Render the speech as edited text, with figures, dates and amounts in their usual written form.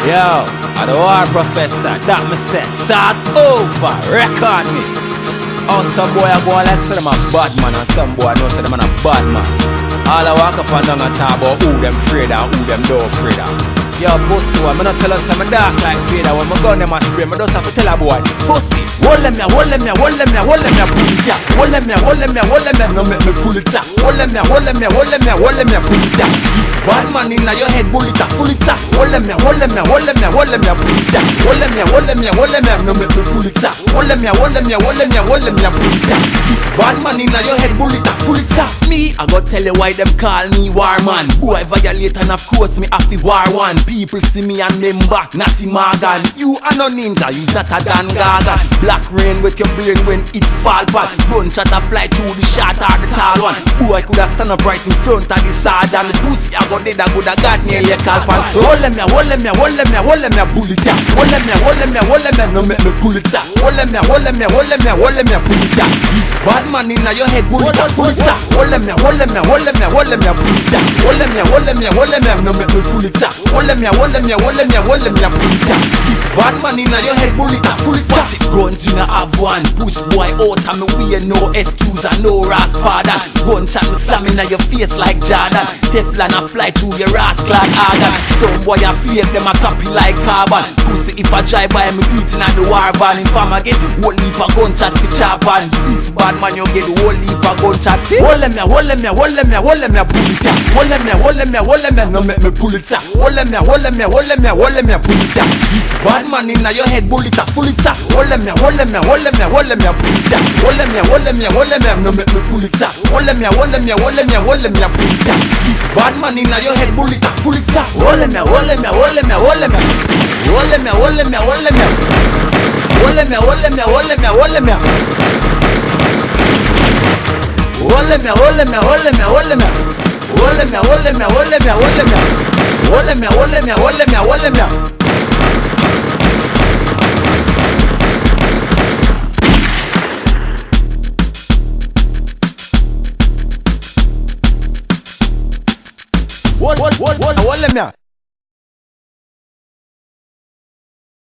Yo, I'm the war professor, that me say, start over, record me. Oh, some boy I go like say them a bad man, and some boy I know say them a bad man. All I walk up and down and talk about who them afraid of, who them don't afraid of. Yo, pussy one, me not tell us I'm dark like Vader. When me gun them a spray, me just have to tell a boy, pussy. Hold them ya, hold them ya, hold them ya, hold them ya, pull it ya. Hold them ya, hold them ya, hold them ya, no make me pull it ya. Hold them ya, hold them ya, hold them ya, hold them ya, pull it ya. This bad man inna your head, pull it ya, pull it ya. Hold them ya, hold them ya, hold them ya, hold them ya, pull it ya. Hold them ya, hold them ya, hold them ya, no make me pull it ya. Hold them ya, hold them ya, hold them ya, hold them ya, pull it ya. This bad man inna your head, pull it ya, pull it ya. Me, I go tell you why them call me war man. Boy violate and of course me have to war one. People see me and them back, Natty Morgan. You are no ninja, you that a Dan Gagan. Black rain with your brain when it fall back. Gunshot a fly through the shot or the tall one. Boy coulda stand up right in front of the sergeant. The pussy I go dead, I coulda got nearly a call pan. So hold them ya, hold them ya, hold them ya, hold them ya, pull it ya. Hold them ya, hold them ya, hold them ya, no make me pull it ya. Hold them ya, hold them ya, hold them ya, hold them ya, pull it ya. This bad man inna your head, pull it ya, pull it ya. Hold them ya, hold them ya, hold them ya, hold them ya, pull it ya. Hold them ya, hold them ya, hold them ya, no make me pull it ya. Hold them ya, hold them ya, hold them ya, hold them ya, pull it ya. This bad man inna your head, pull it ya, pull it ya. Watch it, guns you na have one. Push boy out and me wear no excuse and no ras pardon. Gunshot me slam inna your face like Jordan. Teflon a fly through your ass clad organ. Some boy a fake them a copy like carbon. Pussy if I drive by me beating at the war van. If I'm a get whole heap a gunshot for chopin. This bad man you get whole heap a gunshot. Hold them ya, hold them ya, hold them ya, hold them ya, pull it ya. Hold them ya, hold them ya, hold them ya, no make me pull it ya. Hold them ya, hold them ya, hold them ya, hold them ya, pull it ya. This bad man inna your head, pull it ya, pull it ya. Hold them ya, hold them ya, hold them ya, hold them ya, pull it ya. Hold them ya, hold them ya, hold them ya, no make me pull it ya. Hold them ya, hold them ya, hold them ya, hold them ya, pull it ya. This bad man inna your head, pull it ya, pull it ya. Hold them ya, hold them ya, hold them ya, hold them ya. Hold them ya, hold them ya, hold them ya. Hold them ya, hold them ya, hold them ya, hold them ya. Hold them ya, hold them ya, hold them ya, hold them ya. Hold them ya, hold them ya, hold them ya, hold them ya. Hold them ya, hold them ya, hold them ya, hold them ya. Hold them ya.